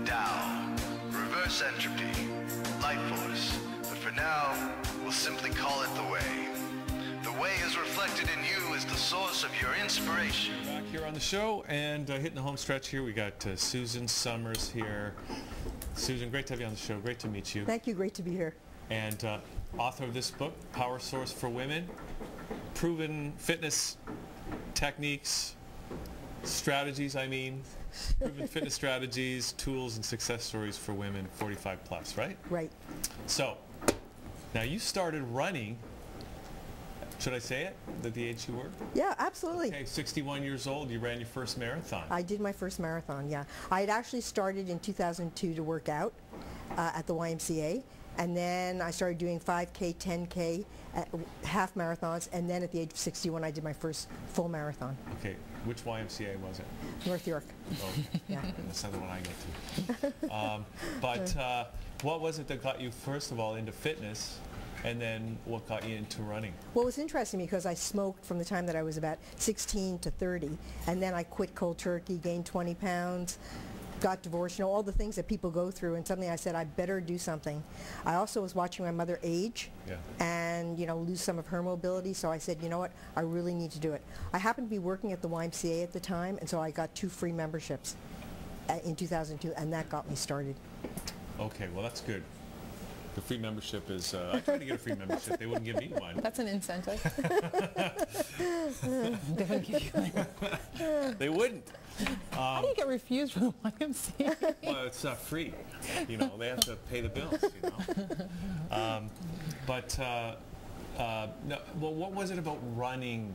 Tao, reverse entropy, life force, but for now, we'll simply call it the way. The way is reflected in you as the source of your inspiration. Back here on the show and hitting the home stretch here, we got Susan Sommers here. Susan, great to have you on the show. Great to meet you. Thank you. Great to be here. And author of this book, Power Source for Women, proven fitness techniques, strategies, proven fitness strategies, tools, and success stories for women 45 plus, right? Right. So, now you started running, should I say it, at the age you were? Yeah, absolutely. Okay, 61 years old, you ran your first marathon. I did my first marathon, yeah. I had actually started in 2002 to work out at the YMCA. And then I started doing 5K, 10K, half marathons, and then at the age of 61, I did my first full marathon. Okay, which YMCA was it? North York. Oh, yeah. That's not the one I go to. What was it that got you, first of all, into fitness, and then what got you into running? Well, it was interesting because I smoked from the time that I was about 16 to 30, and then I quit cold turkey, gained 20 pounds, got divorced, all the things that people go through, and suddenly I said I better do something. I also was watching my mother age and lose some of her mobility, so I said, you know what, I really need to do it. I happened to be working at the YMCA at the time, and so I got 2 free memberships in 2002, and that got me started. Okay, well that's good. The free membership is, I tried to get a free membership, they wouldn't give me one. That's an incentive. They wouldn't give you one. They wouldn't. How do you get refused from the YMCA? Well, it's not free. They have to pay the bills, no, well, what was it about running?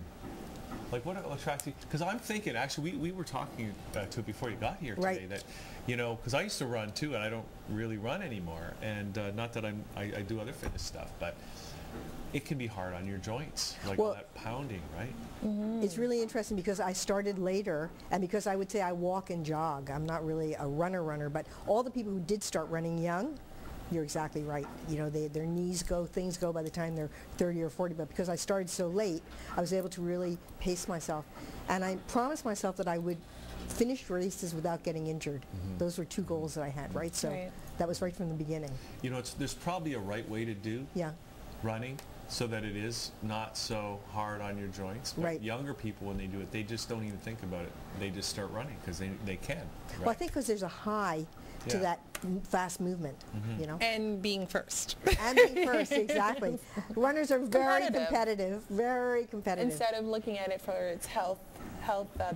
Like, what attracted you? Because I'm thinking, actually, we were talking to it before you got here today, right, that, because I used to run too, and I don't really run anymore. And not that I do other fitness stuff, but it can be hard on your joints, like all that pounding, right? Mm-hmm. It's really interesting because I started later, and because I would say I walk and jog. I'm not really a runner, but all the people who did start running young, you're exactly right. Their knees go, things go by the time they're 30 or 40, but because I started so late, I was able to really pace myself. And I promised myself that I would finish races without getting injured. Mm-hmm. Those were 2 goals that I had, right? So that was right from the beginning. There's probably a right way to do running, so that it is not so hard on your joints. But right. Younger people, when they do it, they just don't even think about it. They just start running because they can. Right? Well, I think because there's a high to that fast movement, And being first. And being first, exactly. Runners are very competitive, very competitive. Instead of looking at it for its health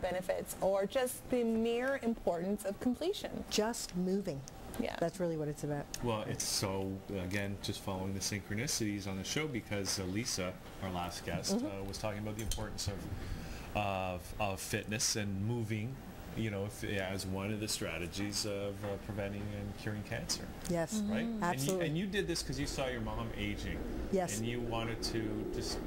benefits or just the mere importance of completion. Just moving. Yeah. That's really what it's about. Well, it's so, again, just following the synchronicities on the show, because Lisa, our last guest, was talking about the importance of fitness and moving, as one of the strategies of preventing and curing cancer. Yes. Right? Absolutely. And you did this because you saw your mom aging. Yes. And you wanted to just,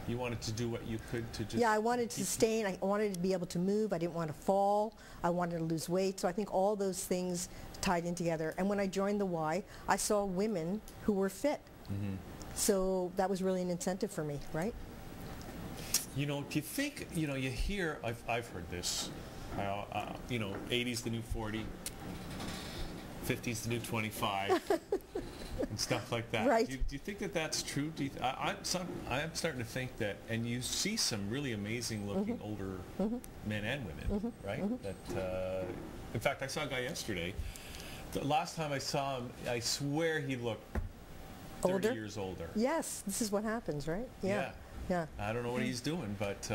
you wanted to do what you could to just... Yeah, I wanted to sustain. I wanted to be able to move. I didn't want to fall. I wanted to lose weight. So I think all those things tied in together. And when I joined the Y, I saw women who were fit. Mm-hmm. So that was really an incentive for me, right? Do you think, you hear, I've heard this, 80's the new 40, 50's the new 25. And stuff like that. Right. Do you think that that's true? I'm starting to think that, and you see some really amazing looking older men and women, right? That, in fact, I saw a guy yesterday. The last time I saw him, I swear he looked 30 years older. Yes, this is what happens, right? Yeah. I don't know what he's doing, but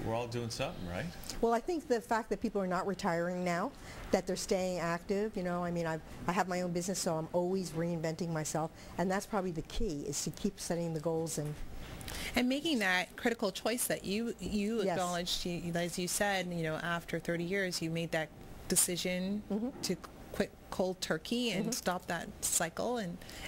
we're all doing something, right? Well, I think the fact that people are not retiring now, that they're staying active, I have my own business, so I'm always reinventing myself, and that's probably the key, is to keep setting the goals and making that critical choice that you acknowledged, as you said, after 30 years, you made that decision to quit cold turkey and stop that cycle,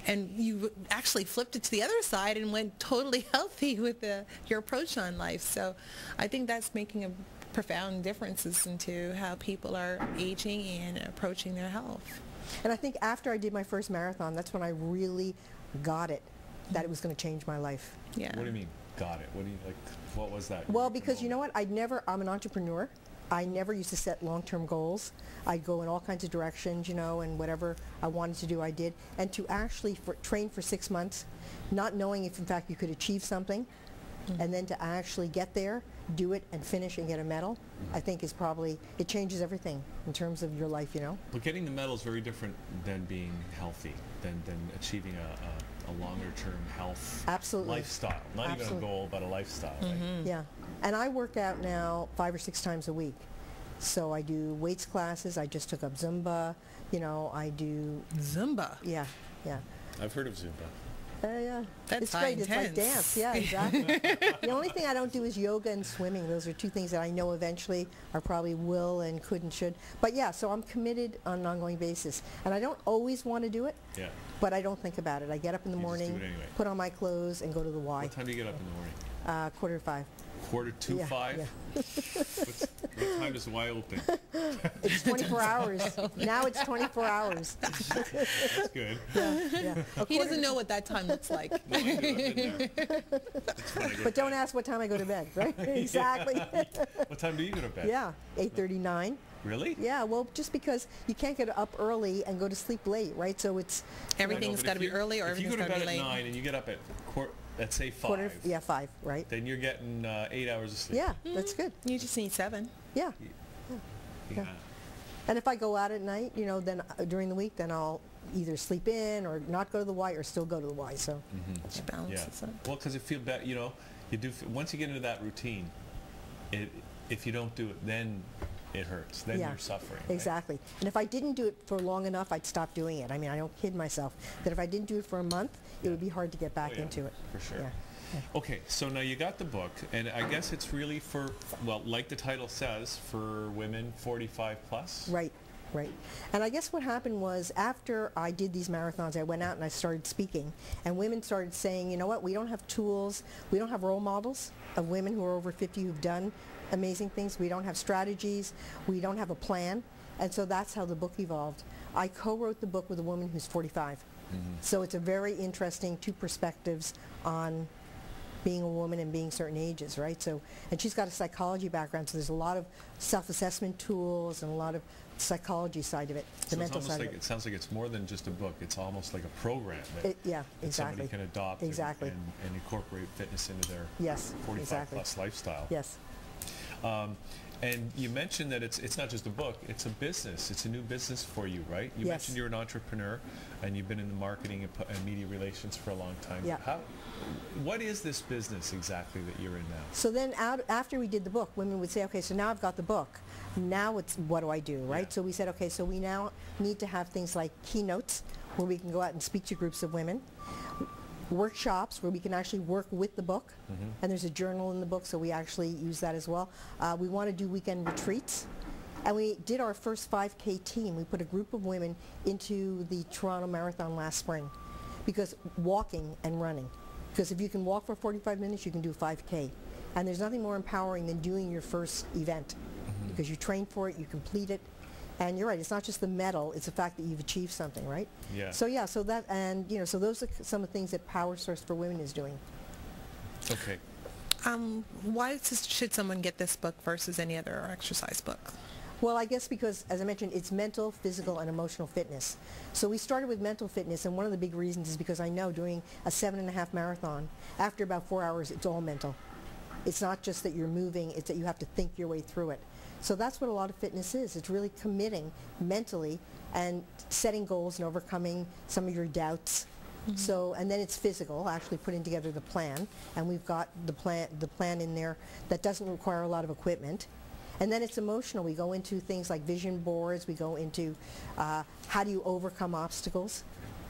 and you actually flipped it to the other side and went totally healthy with your approach on life. So I think that's making a profound differences into how people are aging and approaching their health. And I think after I did my first marathon, that's when I really got it, that it was going to change my life. Yeah. What do you mean, got it? What was that? Well, because you know what, I'm an entrepreneur, I never used to set long-term goals. I'd go in all kinds of directions, you know, and whatever I wanted to do, I did. And to actually train for 6 months, not knowing if in fact you could achieve something, and then to actually get there, do it, and finish and get a medal, I think is probably, it changes everything in terms of your life, you know. But getting the medal is very different than being healthy, than achieving a longer-term health lifestyle. Not even a goal, but a lifestyle, right? Yeah. And I work out now 5 or 6 times a week. So I do weights classes. I just took up Zumba. You know, I do... Zumba? Yeah, yeah. I've heard of Zumba. Yeah. That's it's great. intense. It's like dance. Yeah, exactly. The only thing I don't do is yoga and swimming. Those are 2 things that I know eventually are probably will and could and should. But yeah, so I'm committed on an ongoing basis. And I don't always want to do it, but I don't think about it. I get up in the morning, put on my clothes, and go to the Y. What time do you get up in the morning? 4:45. 4:45? Yeah. What time does the Y open? It's 24 hours. Now it's 24 hours. That's good. Yeah. He doesn't know what that time looks like. No, I do. I've been there. That's when I go But to don't bed. ask what time I go to bed, right? Exactly. What time do you go to bed? Yeah, 8:39. Really? Yeah, well, just because you can't get up early and go to sleep late, right? So it's Everything's got to be early or everything's got to be late. If you go to bed at 9 and you get up at let's say 5. 5, right? Then you're getting 8 hours of sleep. Yeah, that's good. You just need 7. Yeah. Yeah. And if I go out at night, you know, then during the week, then I'll either sleep in or not go to the Y or still go to the Y. So She balances it. Well, because it feels bad, you know, once you get into that routine, if you don't do it, then it hurts. Then you're suffering. Right? Exactly. And if I didn't do it for long enough, I'd stop doing it. I mean, I don't kid myself that if I didn't do it for a month, it would be hard to get back into it. For sure. Yeah. Okay, so now you got the book, and I guess it's really for, well, like the title says, for women 45 plus? Right. And I guess what happened was after I did these marathons, I went out and I started speaking, and women started saying, you know what, we don't have tools, we don't have role models of women who are over 50 who've done amazing things, we don't have strategies, we don't have a plan, and so that's how the book evolved. I co-wrote the book with a woman who's 45. So it's a very interesting 2 perspectives on being a woman and being certain ages, right? So, and she's got a psychology background, so there's a lot of self-assessment tools and a lot of psychology side of it, the mental side of it. It sounds like it's more than just a book. It's almost like a program that, yeah, exactly. somebody can adopt and incorporate fitness into their 45 plus lifestyle. Yes. And you mentioned that it's not just a book, it's a business. It's a new business for you, right? You mentioned you're an entrepreneur and you've been in the marketing and media relations for a long time. Yeah. What is this business exactly that you're in now? So then after we did the book, women would say, okay, so now I've got the book. Now it's what do I do, right? Yeah. So we said, okay, so we now need to have things like keynotes where we can go out and speak to groups of women. Workshops where we can actually work with the book, and there's a journal in the book, so we actually use that as well. We want to do weekend retreats, and we did our first 5K team. We put a group of women into the Toronto Marathon last spring, because walking and running. Because if you can walk for 45 minutes, you can do 5K. And there's nothing more empowering than doing your first event, because you train for it, you complete it. And you're right, it's not just the medal, it's the fact that you've achieved something, right? Yeah. So that, and you know, so those are some of the things that Power Source for Women is doing. Okay. Why should someone get this book versus any other exercise book? Well, I guess because, as I mentioned, it's mental, physical, and emotional fitness. So we started with mental fitness, and one of the big reasons is because I know doing a 7.5 marathon, after about 4 hours, it's all mental. It's not just that you're moving, it's that you have to think your way through it. So that's what a lot of fitness is. It's really committing mentally and setting goals and overcoming some of your doubts. So, and then it's physical, actually putting together the plan, and we've got the plan in there that doesn't require a lot of equipment. And then it's emotional. We go into things like vision boards. We go into how do you overcome obstacles?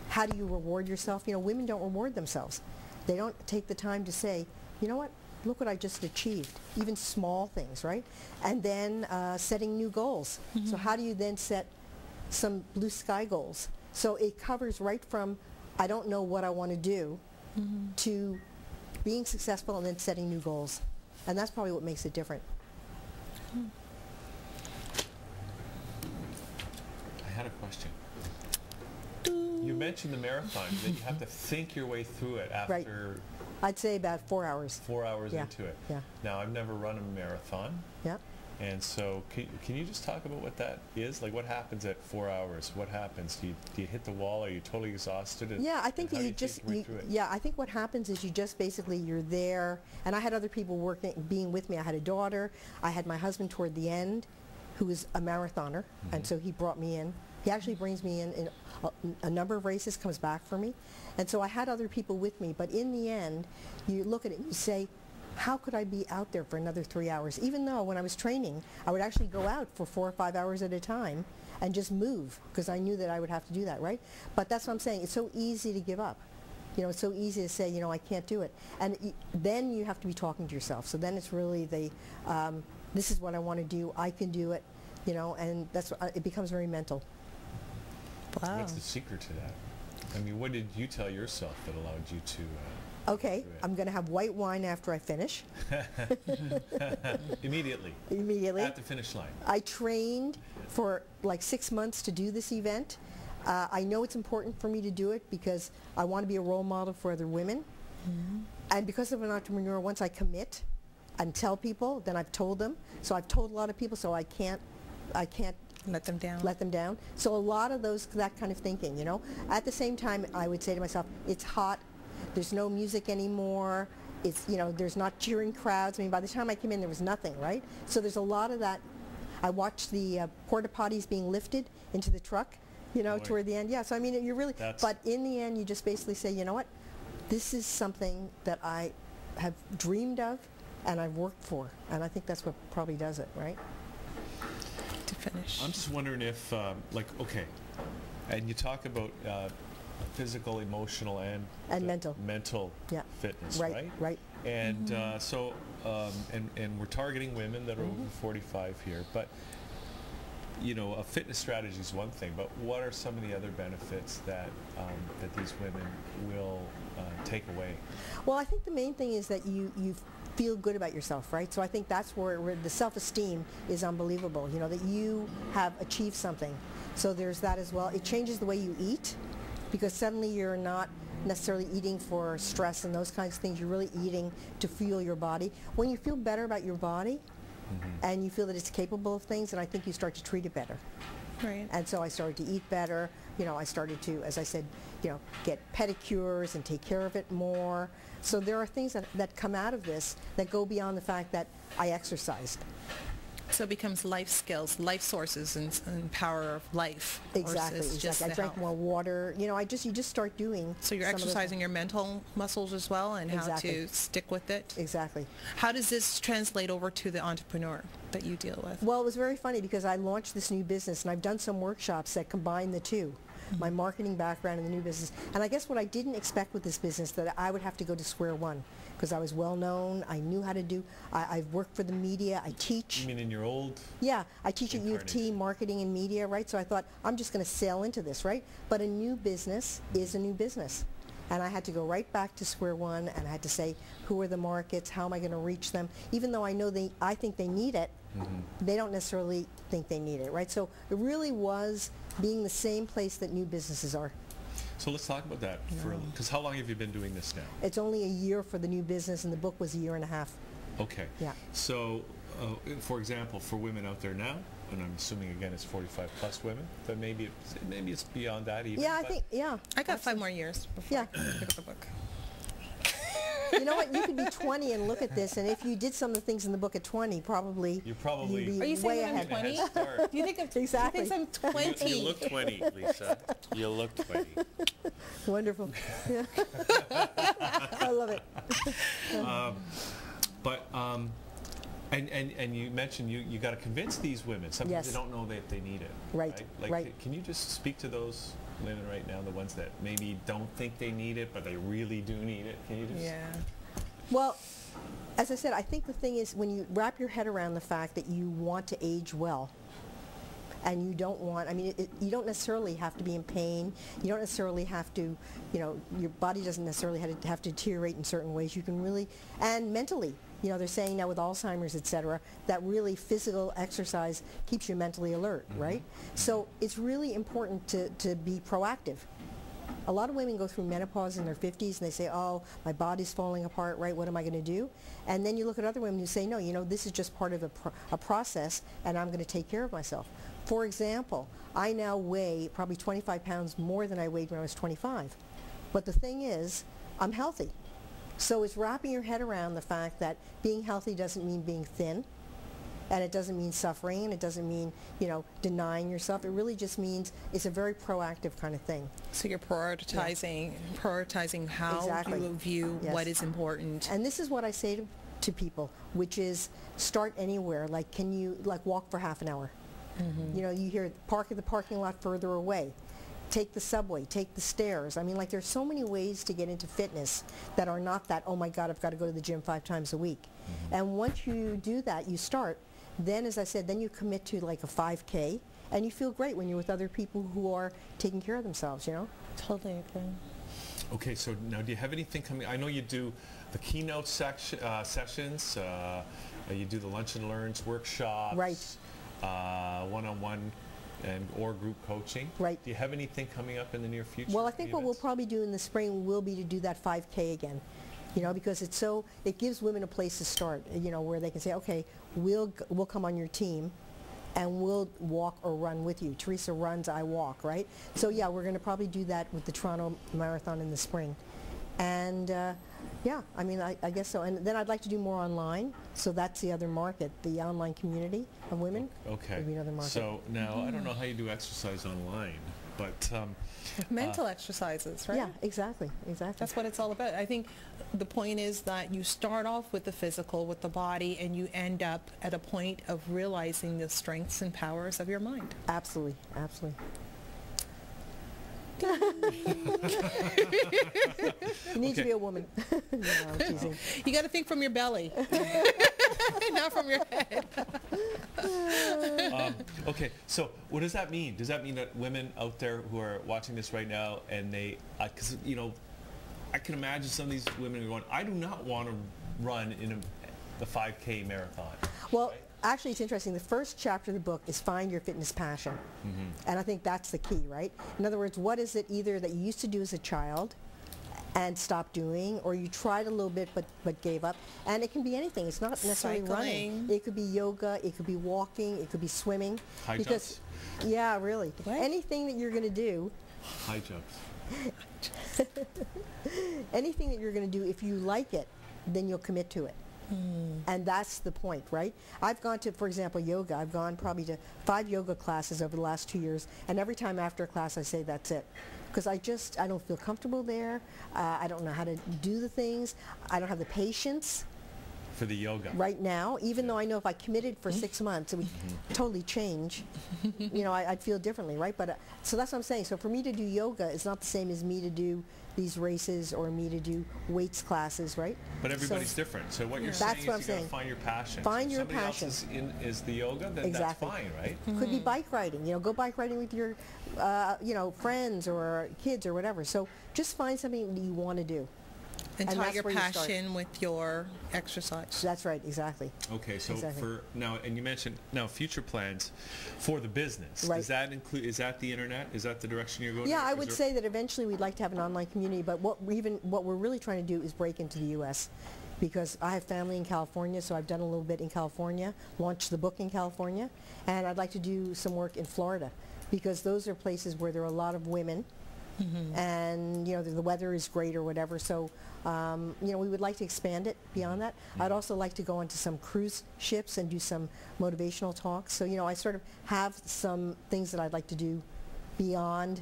How do you reward yourself? You know, women don't reward themselves. They don't take the time to say, you know what? Look what I just achieved, even small things, right? And then setting new goals. So how do you then set some blue sky goals? So it covers right from I don't know what I want to do to being successful and then setting new goals. And that's probably what makes it different. I had a question. You mentioned the marathon, that you have to think your way through it after I'd say about 4 hours. 4 hours Yeah. into it. Yeah. Now, I've never run a marathon. Yeah. And so can you just talk about what that is? Like what happens at 4 hours? What happens? Do you hit the wall? Are you totally exhausted? And, yeah, I think that I think what happens is you just basically, you're there, and I had other people being with me. I had a daughter. I had my husband toward the end, who was a marathoner, and so he brought me in. He actually brings me in a number of races, comes back for me. And so I had other people with me, but in the end, you look at it and you say, how could I be out there for another 3 hours? Even though when I was training, I would actually go out for 4 or 5 hours at a time and just move, because I knew that I would have to do that, right? But that's what I'm saying. It's so easy to give up. You know, it's so easy to say, you know, I can't do it. And then you have to be talking to yourself. So then it's really this is what I want to do. I can do it, you know, and that's it becomes very mental. Wow. What's the secret to that? I mean, what did you tell yourself that allowed you to... Okay, I'm going to have white wine after I finish. Immediately? Immediately. At the finish line? I trained for like 6 months to do this event. I know it's important for me to do it because I want to be a role model for other women. And because of an entrepreneur, once I commit and tell people, then I've told them. So I've told a lot of people, so I can't let them down. Let them down. So a lot of that kind of thinking, you know. At the same time, I would say to myself, it's hot. There's no music anymore. It's, you know, there's not cheering crowds. I mean, by the time I came in, there was nothing, right? So there's a lot of that. I watched the porta potties being lifted into the truck, you know, toward the end. Yeah, so I mean, you're really, but in the end, you just basically say, you know what, this is something that I have dreamed of and I've worked for. And I think that's what probably does it, right? To finish. I'm just wondering if, like, okay, and you talk about physical, emotional, and mental fitness, right? Right. And and we're targeting women that are over 45 here, but you know, a fitness strategy is one thing, but what are some of the other benefits that that these women will take away? Well, I think the main thing is that you feel good about yourself, right? So I think that's where the self-esteem is unbelievable, you know, that you have achieved something. So there's that as well. It changes the way you eat, because suddenly you're not necessarily eating for stress and those kinds of things. You're really eating to fuel your body. When you feel better about your body and you feel that it's capable of things, then I think you start to treat it better. Right. And so I started to eat better. You know, I started to, as I said, you know, get pedicures and take care of it more. So there are things that come out of this that go beyond the fact that I exercised. So it becomes life skills, life sources, and power of life. Exactly. I drank more water. You know, you just start doing. So you're exercising your mental muscles as well, and how to stick with it. Exactly. How does this translate over to the entrepreneur that you deal with? Well, it was very funny because I launched this new business, and I've done some workshops that combine the two. My marketing background and the new business. And I guess what I didn't expect with this business, that I would have to go to square one, because I was well known. I knew how to do, I've worked for the media. I teach. You mean in your old? Yeah, I teach at U of T, marketing and media, right? So I thought, I'm just going to sail into this, right? But a new business is a new business. And I had to go right back to square one, and I had to say, who are the markets? How am I going to reach them? Even though I know I think they need it, they don't necessarily think they need it, right? So it really was being the same place that new businesses are. So let's talk about that, because how long have you been doing this now? It's only a year for the new business, and the book was a year and a half. Okay. Yeah. So, for example, for women out there now, and I'm assuming again it's 45 plus women, but maybe it's beyond that even. Yeah, I think, I got 5 more years before I pick up the book. You know what? You could be 20 and look at this, and if you did some of the things in the book at 20, you'd be Are you saying I'm 20? Do you think exactly? You think I'm 20? You look 20, Lisa. You look 20. Wonderful. Yeah. I love it. And you mentioned you got to convince these women. Sometimes they don't know that they need it. Right. Like, can you just speak to those women right now, the ones that maybe don't think they need it, but they really do need it? Can you just? Yeah. Well, as I said, I think the thing is when you wrap your head around the fact that you want to age well, and you don't want, I mean, you don't necessarily have to be in pain. You don't necessarily have to, you know, your body doesn't necessarily have to deteriorate in certain ways. You can really, and mentally, you know, they're saying now with Alzheimer's, et cetera, that really physical exercise keeps you mentally alert, right? So it's really important to be proactive. A lot of women go through menopause in their 50s and they say, oh, my body's falling apart, right? What am I going to do? And then you look at other women who say, no, you know, this is just part of a process and I'm going to take care of myself. For example, I now weigh probably 25 pounds more than I weighed when I was 25. But the thing is, I'm healthy. So it's wrapping your head around the fact that being healthy doesn't mean being thin. And it doesn't mean suffering, and it doesn't mean, you know, denying yourself. It really just means it's a very proactive kind of thing. So you're prioritizing how Exactly. you view Yes. what is important. And this is what I say to people, which is start anywhere. Like, can you, like, walk for half an hour? Mm-hmm. You know, you hear park at the parking lot further away. Take the subway, take the stairs. I mean, like, there's so many ways to get into fitness that are not that, oh my God, I've got to go to the gym 5 times a week. Mm-hmm. And once you do that, you start. Then, as I said, then you commit to like a 5K, and you feel great when you're with other people who are taking care of themselves, you know? Totally agree. Okay, so now do you have anything coming? I know you do the keynote sessions, you do the lunch and learns workshops, right? One-on-one or group coaching. Right. Do you have anything coming up in the near future? Well, I think what we'll probably do in the spring will be to do that 5K again. You know, because it gives women a place to start, you know, where they can say, okay, we'll come on your team and we'll walk or run with you. Teresa runs, I walk, right? So yeah, we're going to probably do that with the Toronto Marathon in the spring. And yeah, I mean, I guess so. And then I'd like to do more online. So that's the other market, the online community of women. Okay. Would be another market. So now, I don't know how you do exercise online, but... mental exercises, right? Yeah, exactly. That's what it's all about. I think the point is that you start off with the physical, with the body, and you end up at a point of realizing the strengths and powers of your mind. Absolutely, absolutely. You need to be a woman. No, I'm teasing. You got to think from your belly, not from your head. Okay, so what does that mean? Does that mean that women out there who are watching this right now and they, because, you know, I can imagine some of these women are going, I do not want to run in the 5K marathon. Well, right? Actually, it's interesting. The first chapter of the book is Find Your Fitness Passion. Mm-hmm. And I think that's the key, right? In other words, what is it either that you used to do as a child and stopped doing, or you tried a little bit but gave up? And it can be anything. It's not necessarily running. It could be yoga. It could be walking. It could be swimming. High jumps? Yeah, really. What? Anything that you're going to do. High jumps. Anything that you're going to do, if you like it, then you'll commit to it. And that's the point, right? I've gone to, for example, yoga. I've gone probably to 5 yoga classes over the last 2 years, and every time after a class I say that's it. Because I don't feel comfortable there. I don't know how to do the things. I don't have the patience. For the yoga. Right now, even though I know if I committed for 6 months, it would totally change. You know, I'd feel differently, right? But so that's what I'm saying. So for me to do yoga is not the same as me to do these races or me to do weights classes, right? But everybody's different. So what you're saying is you got to find your passion. Find your somebody passion. Else is the yoga, then exactly. that's fine, right? Could be bike riding. You know, go bike riding with your, you know, friends or kids or whatever. So just find something that you want to do. And tie your passion with your exercise. That's right, exactly. Okay, so exactly. For now, and you mentioned now future plans for the business. Right. Does that include? Is that the internet? Is that the direction you're going? Yeah, I would say that eventually we'd like to have an online community. But what we're really trying to do is break into the U.S. because I have family in California, so I've done a little bit in California, launched the book in California, and I'd like to do some work in Florida because those are places where there are a lot of women. Mm-hmm. And you know the weather is great or whatever, so you know we would like to expand it beyond that. Mm-hmm. I'd also like to go onto some cruise ships and do some motivational talks. So you know I sort of have some things that I'd like to do beyond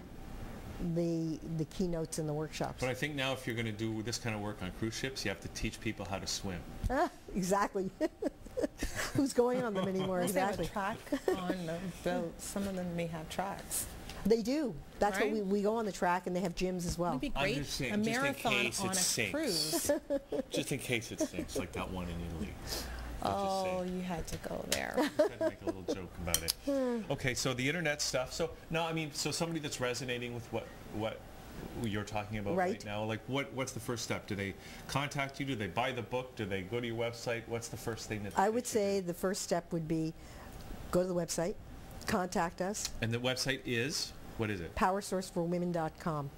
the keynotes and the workshops. But I think now if you're going to do this kind of work on cruise ships, you have to teach people how to swim. Exactly. Who's going on them anymore? Exactly. They have a track on the boat. Some of them may have tracks. They do. That's right? what we go on the track, and they have gyms as well. It'd be great. I'm just saying, a marathon on a sinks. cruise. Just in case it sinks, like that one in Italy. Oh, you had to go there. I tried to make a little joke about it. Okay, so the internet stuff. So now, I mean, so somebody that's resonating with what you're talking about right now, like what's the first step? Do they contact you? Do they buy the book? Do they go to your website? What's the first thing that I would say the first step would be go to the website, contact us. And the website is, what is it? PowerSourceForWomen.com.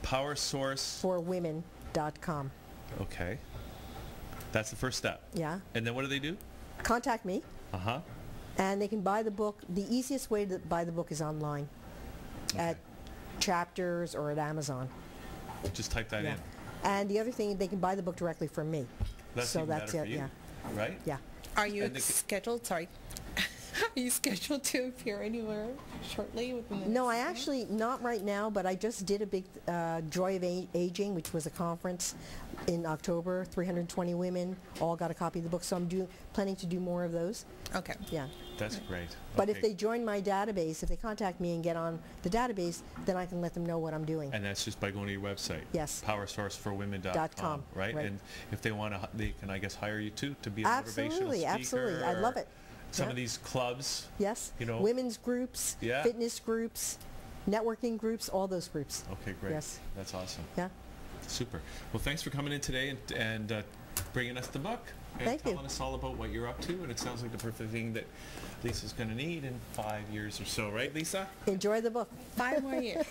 powersourceforwomen.com. Okay. That's the first step. Yeah. And then what do they do? Contact me. Uh-huh. And they can buy the book. The easiest way to buy the book is online at Chapters or at Amazon. Just type that in. And the other thing, they can buy the book directly from me. That's so even that's better it, for you, yeah. right? Yeah. Are you scheduled? Sorry. Are you scheduled to appear anywhere shortly? Within the No, next I actually, not right now, but I just did a big Joy of Aging, which was a conference in October. 320 women all got a copy of the book, so I'm planning to do more of those. Okay. Yeah. That's great. But if they join my database, if they contact me and get on the database, then I can let them know what I'm doing. And that's just by going to your website. Yes. powersourceforwomen.com, right? And if they want to, they can, I guess, hire you too to be a motivational speaker. Absolutely. I'd love it. Some of these clubs. Yes. You know. Women's groups, fitness groups, networking groups, all those groups. Okay, great. Yes. That's awesome. Yeah. Super. Well, thanks for coming in today and bringing us the book. And telling us all about what you're up to, and it sounds like the perfect thing that Lisa's going to need in 5 years or so, right, Lisa? Enjoy the book. 5 more years.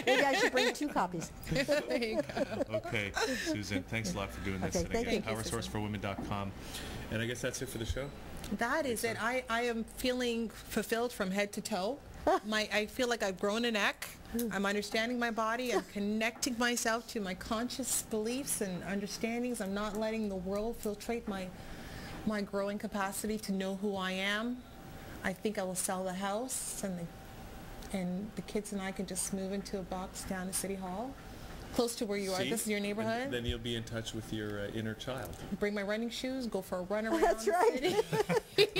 Maybe I should bring 2 copies. There you go. Okay, Susan, thanks a lot for doing this. Okay, thank you. PowerSourceForWomen.com. And I guess that's it for the show. That is it. I am feeling fulfilled from head to toe. I feel like I've grown a neck. I'm understanding my body. I'm connecting myself to my conscious beliefs and understandings. I'm not letting the world filtrate my growing capacity to know who I am. I think I will sell the house, and the kids and I can just move into a box down at City Hall, close to where you are. This is your neighborhood. And then you'll be in touch with your inner child. Bring my running shoes, go for a run around. That's right.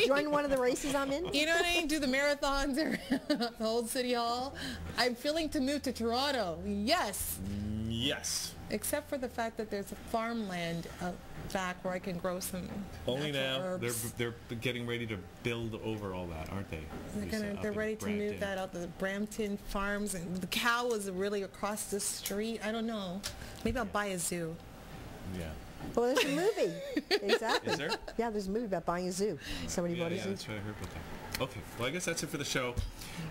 Join one of the races I'm in. You know what I mean? Do the marathons around the old City Hall. I'm feeling to move to Toronto. Yes. Yes. Except for the fact that there's a farmland out back where I can grow some Only now herbs. they're getting ready to build over all that, aren't they? They're ready to move that out, the Brampton farms, and the cow is really across the street. I don't know. Maybe I'll buy a zoo. Yeah. Well, there's a movie. Exactly. Is there? Yeah, there's a movie about buying a zoo. Somebody bought a zoo. That's what I heard about that. Okay, well, I guess that's it for the show.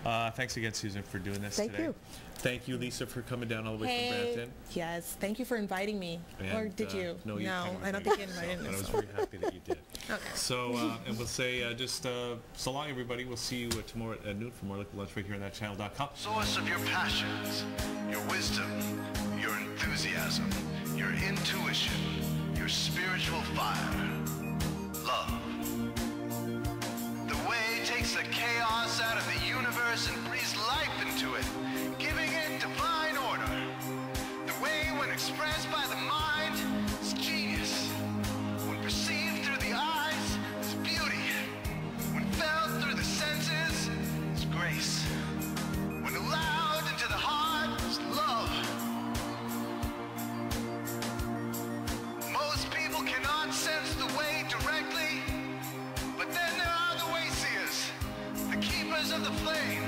Thanks again, Susan, for doing this today. Thank you. Thank you, Lisa, for coming down all the way from Brampton. Yes, thank you for inviting me. And, or did you? No, you I don't think you invited me. And I was very happy that you did. Okay. So, and we'll say so long, everybody. We'll see you tomorrow at noon for more Liquid Lunch right here on ThatChannel.com. Source of your passions, your wisdom, your enthusiasm, your intuition, your spiritual fire, love. The way takes the chaos out of the universe and breathes life into it, giving it divine order. The way, when expressed by the mind, is genius. When perceived through the eyes, is beauty. When felt through the senses, is grace. When allowed into the heart, is love. Most people cannot sense the way directly, but then there are the wayseers, the keepers of the flame.